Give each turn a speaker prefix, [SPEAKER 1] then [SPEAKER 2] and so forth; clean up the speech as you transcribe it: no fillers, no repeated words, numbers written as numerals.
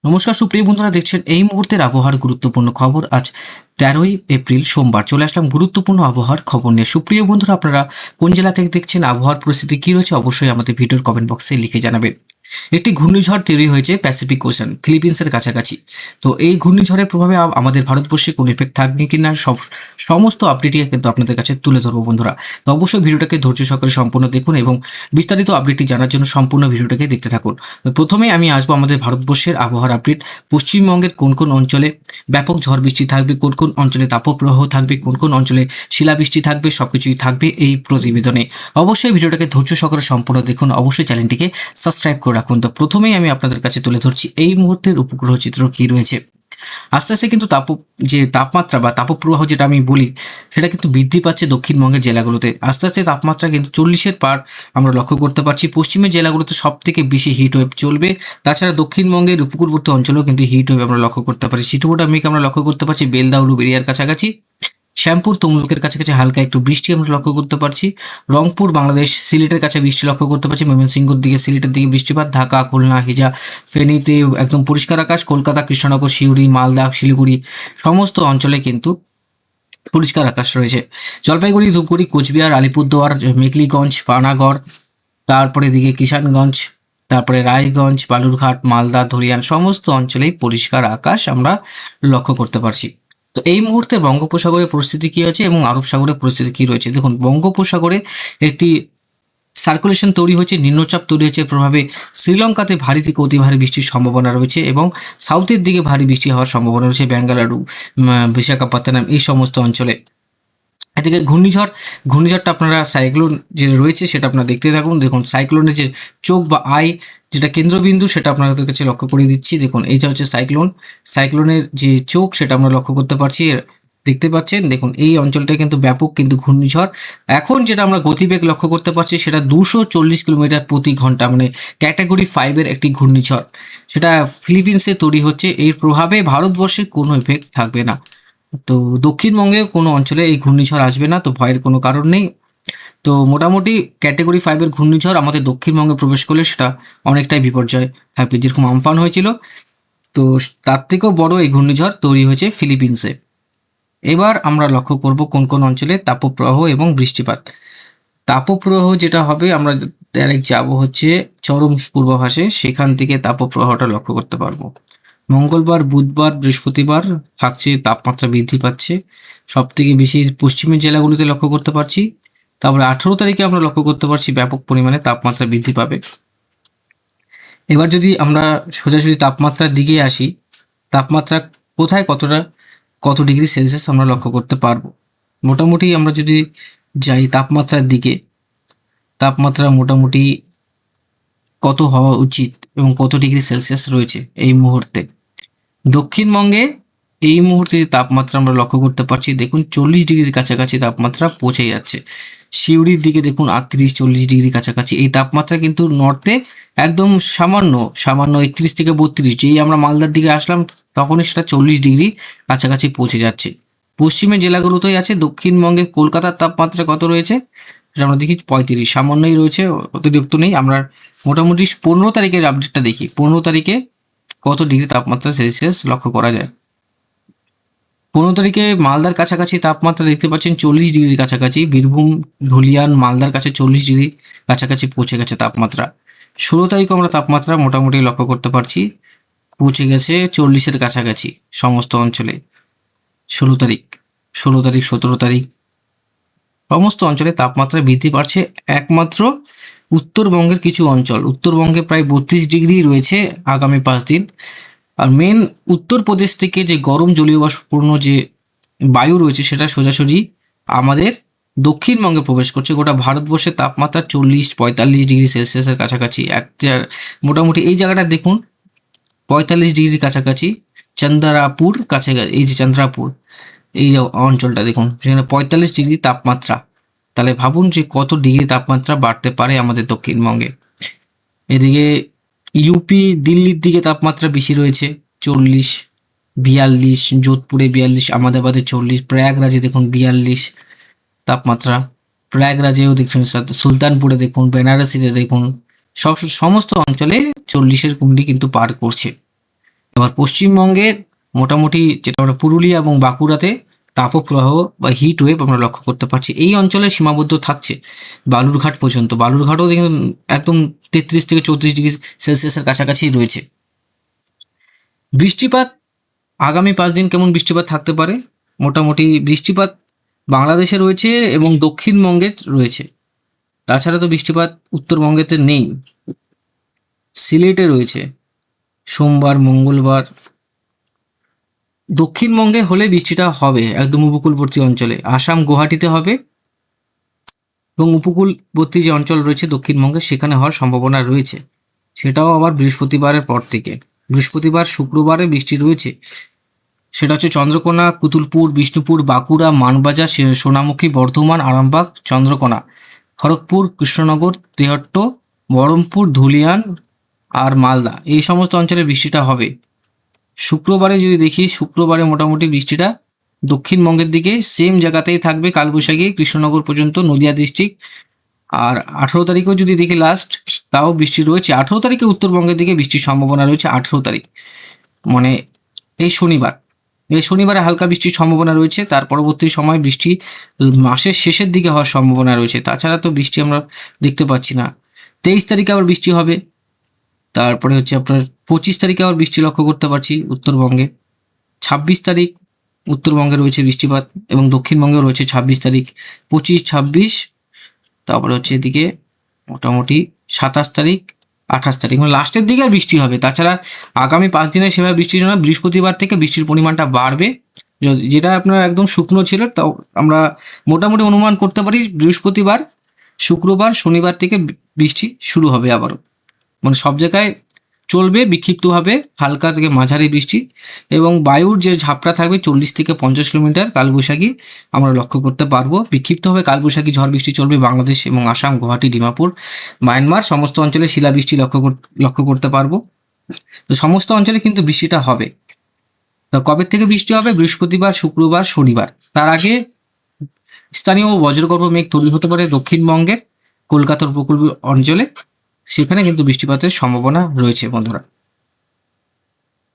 [SPEAKER 1] নমস্কার সুপ্রিয় বন্ধুরা, দেখছেন এই মুহূর্তের আবহাওয়ার গুরুত্বপূর্ণ খবর। আজ 13ই এপ্রিল সোমবার চলে আসলাম গুরুত্বপূর্ণ আবহাওয়ার খবর নিয়ে। সুপ্রিয় বন্ধুরা, আপনারা কোন জেলা থেকে দেখছেন, আবহাওয়ার পরিস্থিতি কি রয়েছে, অবশ্যই আমাদের ভিডিওর কমেন্ট বক্সে লিখে জানাবেন। একটি ঘূর্ণিঝড় তৈরি হয়েছে প্যাসিফিক ওশান ফিলিপিন্সের কাছাকাছি। তো এই ঘূর্ণিঝড়ের প্রভাবে আমাদের ভারতবর্ষে কোনো ইফেক্ট থাকবে কিনা সমস্ত আপডেটই কিন্তু আপনাদের কাছে তুলে ধরবো বন্ধুরা। তো অবশ্যই ভিডিওটাকে ধৈর্য সহকারে সম্পূর্ণ দেখুন এবং বিস্তারিত আপডেটটি জানার জন্য সম্পূর্ণ ভিডিওটাকে দেখতে থাকুন। তো প্রথমেই আমি আসবো আমাদের ভারতবর্ষের আবহাওয়ার আপডেট। পশ্চিমবঙ্গের কোন কোন অঞ্চলে ব্যাপক ঝড় বৃষ্টি থাকবে, কোন কোন অঞ্চলে তাপপ্রবাহ থাকবে, কোন কোন অঞ্চলে শিলাবৃষ্টি থাকবে, সবকিছুই থাকবে এই প্রতিবেদনে। অবশ্যই ভিডিওটাকে ধৈর্য সহকারে সম্পূর্ণ দেখুন, অবশ্যই চ্যানেলটিকে সাবস্ক্রাইব করে রাখুন। তো প্রথমেই আমি আপনাদের কাছে তুলে ধরছি এই মুহূর্তের উপগ্রহ চিত্র কি রয়েছে। আস্তে আস্তে কিন্তু যে তাপমাত্রা বা তাপপ্রবাহ যেটা আমি বলি, সেটা কিন্তু বৃদ্ধি পাচ্ছে দক্ষিণবঙ্গের জেলাগুলোতে। আস্তে আস্তে তাপমাত্রা কিন্তু 40-এর পার আমরা লক্ষ্য করতে পারছি। পশ্চিমের জেলাগুলোতে সব থেকে বেশি হিট ওয়েভ চলবে। তাছাড়া দক্ষিণবঙ্গের উপকূলবর্তী অঞ্চলেও কিন্তু হিট ওয়েভ আমরা লক্ষ্য করতে পারি। ছিটফোঁটা মেঘ আমরা লক্ষ্য করতে পারছি বেলদা ও এরিয়ার কাছাকাছি। শ্যামপুর তমলুকের কাছাকাছি হালকা একটু বৃষ্টি আমরা লক্ষ্য করতে পারছি। রংপুর বাংলাদেশ সিলেটের কাছে বৃষ্টি লক্ষ্য করতে পারছি। ময়মনসিংহের দিকে সিলেটের দিকে বৃষ্টিপাত। ঢাকা খুলনা হিজা ফেনীতে একদম পরিষ্কার আকাশ। কলকাতা কৃষ্ণনগর সিউড়ি মালদা শিলিগুড়ি সমস্ত অঞ্চলে কিন্তু পরিষ্কার আকাশ রয়েছে। জলপাইগুড়ি ধূপগুড়ি কোচবিহার আলিপুরদুয়ার মেখলিগঞ্জ পানাগড়, তারপরে এদিকে কিষানগঞ্জ, তারপরে রায়গঞ্জ বালুরঘাট মালদা ধরিয়ান সমস্ত অঞ্চলেই পরিষ্কার আকাশ আমরা লক্ষ্য করতে পারছি। তো এই মুহূর্তে বঙ্গোপসাগরের পরিস্থিতি কি আছে এবং আরব সাগরের পরিস্থিতি কি রয়েছে দেখুন। বঙ্গোপসাগরে একটি সার্কুলেশন তৈরি হয়েছে, নিম্নচাপ তৈরি হয়েছে, প্রভাবে শ্রীলঙ্কাতে ভারী থেকে অতি ভারী বৃষ্টির সম্ভাবনা রয়েছে এবং সাউথের দিকে ভারী বৃষ্টি হওয়ার সম্ভাবনা রয়েছে বেঙ্গালুরু, বিশাখাপত্তনম এই সমস্ত অঞ্চলে। এদিকে ঘূর্ণিঝড়টা আপনারা সাইক্লোন যে রয়েছে সেটা আপনারা দেখতে থাকুন। দেখুন সাইক্লোনের যে চোখ বা আই যেটা কেন্দ্রবিন্দু সেটা আপনাদের কাছে লক্ষ্য করে দিচ্ছি। দেখুন এইটা হচ্ছে সাইক্লোনের যে চোখ সেটা আমরা লক্ষ্য করতে পারছি, দেখতে পাচ্ছেন। দেখুন এই অঞ্চলটায় কিন্তু ব্যাপক কিন্তু ঘূর্ণিঝড়। এখন যেটা আমরা গতিবেগ লক্ষ্য করতে পারছি সেটা 240 কিলোমিটার প্রতি ঘন্টা, মানে ক্যাটাগরি 5-এর একটি ঘূর্ণিঝড়। সেটা ফিলিপিন্সে তৈরি হচ্ছে। এর প্রভাবে ভারতবর্ষে কোনো ইফেক্ট থাকবে না। তো দক্ষিণবঙ্গে কোনো অঞ্চলে এই ঘূর্ণিঝড় আসবে না, তো ভয়ের কোনো কারণ নেই। তো মোটামুটি ক্যাটেগরি 5-এর ঘূর্ণিঝড় আমাদের দক্ষিণবঙ্গে প্রবেশ করলে সেটা অনেকটাই বিপর্যয় থাকবে, যেরকম আমফান হয়েছিল। তো তার থেকেও বড় এই ঘূর্ণিঝড় তৈরি হয়েছে ফিলিপিন্সে। এবার আমরা লক্ষ্য করব কোন কোন অঞ্চলে তাপপ্রবাহ এবং বৃষ্টিপাত। তাপপ্রবাহ যেটা হবে, আমরা ডাইরেক্ট যাব হচ্ছে চরম পূর্বাভাসে, সেখান থেকে তাপপ্রবাহটা লক্ষ্য করতে পারবো। মঙ্গলবার বুধবার বৃহস্পতিবার থাকছে তাপমাত্রা বৃদ্ধি পাচ্ছে, সব থেকে বেশি পশ্চিমের জেলাগুলিতে লক্ষ্য করতে পারছি। তারপরে 18 তারিখে আমরা লক্ষ্য করতে পারছি ব্যাপক পরিমাণে তাপমাত্রা বৃদ্ধি পাবে। এবার যদি আমরা সোজাসুজি তাপমাত্রার দিকে আসি, তাপমাত্রা কোথায় কত ডিগ্রি সেলসিয়াস আমরা লক্ষ্য করতে পারবো। মোটামুটি আমরা যদি যাই তাপমাত্রার দিকে, তাপমাত্রা মোটামুটি কত হওয়া উচিত এবং কত ডিগ্রি সেলসিয়াস রয়েছে এই মুহূর্তে দক্ষিণবঙ্গে। এই মুহূর্তে যে তাপমাত্রা আমরা লক্ষ্য করতে পারছি, দেখুন 40 ডিগ্রির কাছাকাছি তাপমাত্রা পৌঁছে যাচ্ছে। সিউড়ির দিকে দেখুন 38-40 ডিগ্রি কাছাকাছি। এই তাপমাত্রা কিন্তু নর্থে একদম সামান্য 31 থেকে 32। যেই আমরা মালদার দিকে আসলাম তখনই সেটা 40 ডিগ্রি কাছাকাছি পৌঁছে যাচ্ছে। পশ্চিমের জেলাগুলোতেই আছে। দক্ষিণবঙ্গের কলকাতার তাপমাত্রা কত রয়েছে সেটা আমরা দেখি 35, সামান্যই রয়েছে, অতিরিক্ত নেই। আমরা মোটামুটি 15 তারিখের আপডেটটা দেখি। 15 তারিখে কত ডিগ্রি তাপমাত্রা সেলসিয়াস লক্ষ্য করা যায়। 15 তারিখে মালদার কাছাকাছি তাপমাত্রা দেখতে পাচ্ছেন 40 ডিগ্রির কাছাকাছি। বীরভূম ধুলিয়ান মালদার কাছে 40 ডিগ্রি কাছাকাছি পৌঁছে গেছে তাপমাত্রা। 16 তারিখে আমরা তাপমাত্রা মোটামুটি লক্ষ্য করতে পারছি, পৌঁছে গেছে 40-এর কাছাকাছি সমস্ত অঞ্চলে। 16 তারিখ 17 তারিখ সমস্ত অঞ্চলে তাপমাত্রা বৃদ্ধি পাচ্ছে। একমাত্র উত্তরবঙ্গের কিছু অঞ্চল, উত্তরবঙ্গে প্রায় 32 ডিগ্রি রয়েছে আগামী 5 দিন। আর মেন উত্তরপ্রদেশ থেকে যে গরম জলীয় বাষ্পপূর্ণ যে বায়ু রয়েছে সেটা সোজাসুজি আমাদের দক্ষিণবঙ্গে প্রবেশ করছে। গোটা ভারতবর্ষের তাপমাত্রা 40-45 ডিগ্রি সেলসিয়াসের কাছাকাছি। মোটামুটি এই জায়গাটা দেখুন 45 ডিগ্রির কাছাকাছি। চন্দ্রাপুর কাছাকাছি, এই যে চন্দ্রাপুর এই অঞ্চলটা দেখুন, সেখানে 45 ডিগ্রি তাপমাত্রা। তাহলে ভাবুন যে কত ডিগ্রি তাপমাত্রা বাড়তে পারে আমাদের দক্ষিণবঙ্গে। এদিকে ইউপি দিল্লির দিকে তাপমাত্রা বেশি রয়েছে, 40-42, যোধপুরে 42, আহমেদাবাদে 40, প্রয়াগরাজে দেখুন 42 তাপমাত্রা। প্রয়াগরাজেও দেখুন, সুলতানপুরে দেখুন, বেনারসিতে দেখুন, সমস্ত অঞ্চলে 40-এর কুণ্ডি কিন্তু পার করছে। এবার পশ্চিমবঙ্গের মোটামুটি যেটা আমরা পুরুলিয়া এবং বাঁকুড়াতে তাপপ্রবাহ বা হিট ওয়েভ আমরা লক্ষ্য করতে পারছি। এই অঞ্চলে সীমাবদ্ধ থাকছে বালুরঘাট পর্যন্ত। বালুরঘাটও দেখুন একদম 33 থেকে 34 ডিগ্রি সেলসিয়াসের কাছাকাছি রয়েছে। বৃষ্টিপাত আগামী 5 দিন কেমন বৃষ্টিপাত থাকতে পারে? মোটামুটি বৃষ্টিপাত বাংলাদেশে রয়েছে এবং দক্ষিণবঙ্গে রয়েছে। তাছাড়া তো বৃষ্টিপাত উত্তরবঙ্গেতে নেই। সিলেটে রয়েছে সোমবার, মঙ্গলবার। দক্ষিণবঙ্গে হলে বৃষ্টিটা হবে একদম উপকূলবর্তী অঞ্চলে। আসাম, গুয়াহাটিতে হবে এবং উপকূলবর্তী যে অঞ্চল রয়েছে দক্ষিণবঙ্গে সেখানে হওয়ার সম্ভাবনা রয়েছে। সেটাও আবার বৃহস্পতিবারের পর থেকে। বৃহস্পতিবার, শুক্রবারে বৃষ্টি রয়েছে। সেটা হচ্ছে চন্দ্রকোনা, কুতুলপুর, বিষ্ণুপুর, বাঁকুড়া, মানবাজার, সোনামুখী, বর্ধমান, আরামবাগ, চন্দ্রকোনা, খড়গপুর, কৃষ্ণনগর, তেহট্ট, বহরমপুর, ধুলিয়ান আর মালদা, এই সমস্ত অঞ্চলে বৃষ্টিটা হবে। শুক্রবারে যদি দেখি, শুক্রবারে মোটামুটি বৃষ্টিটা দক্ষিণবঙ্গের দিকে সেম জায়গাতেই থাকবে, কালবৈশাখী কৃষ্ণনগর পর্যন্ত, নদিয়া ডিস্ট্রিক্ট। আর 18 তারিখেও যদি দেখি লাস্ট, তাও বৃষ্টি রয়েছে। 18 তারিখে উত্তরবঙ্গের দিকে বৃষ্টির সম্ভাবনা রয়েছে। 18 তারিখ মানে এই শনিবার, এই শনিবারে হালকা বৃষ্টির সম্ভাবনা রয়েছে। তার পরবর্তী সময় বৃষ্টি মাসের শেষের দিকে হওয়ার সম্ভাবনা রয়েছে। তাছাড়া তো বৃষ্টি আমরা দেখতে পাচ্ছি না। 23 তারিখে আবার বৃষ্টি হবে। তারপরে হচ্ছে আপনার 25 তারিখে আবার বৃষ্টি লক্ষ্য করতে পারছি উত্তরবঙ্গে। 26 তারিখ উত্তরবঙ্গে রয়েছে বৃষ্টিপাত এবং দক্ষিণবঙ্গেও রয়েছে 26 তারিখ, 25, 26। তারপরে হচ্ছে এদিকে মোটামুটি 27 তারিখ, 28 তারিখ, মানে লাস্টের দিকে আর বৃষ্টি হবে। তাছাড়া আগামী 5 দিনে সেভাবে বৃষ্টির জন্য বৃহস্পতিবার থেকে বৃষ্টির পরিমাণটা বাড়বে। যেটা আপনার একদম শুকনো ছিল, তাও আমরা মোটামুটি অনুমান করতে পারি বৃহস্পতিবার, শুক্রবার, শনিবার থেকে বৃষ্টি শুরু হবে আবারও। মানে সব জায়গায় চলবে বিক্ষিপ্তভাবে হালকা থেকে মাঝারি বৃষ্টি এবং বায়ুর যে ঝাপটা থাকবে 40 থেকে 50 কিলোমিটার কালবৈশাখী আমরা লক্ষ্য করতে পারবো। বিক্ষিপ্তভাবে কালবৈশাখী ঝড় বৃষ্টি চলবে বাংলাদেশ এবং আসাম, গুয়াহাটি, ডিমাপুর, মায়ানমার সমস্ত অঞ্চলে শিলাবৃষ্টি লক্ষ্য করতে পারবো। তো সমস্ত অঞ্চলে কিন্তু বৃষ্টিটা হবে। তো কবে থেকে বৃষ্টি হবে? বৃহস্পতিবার, শুক্রবার, শনিবার। তার আগে স্থানীয় বজ্রগর্ভ মেঘ তৈরি হতে পারে দক্ষিণবঙ্গের কলকাতার উপকূল অঞ্চলে। সেখানে কিন্তু বৃষ্টিপাতের সম্ভাবনা রয়েছে বন্ধুরা।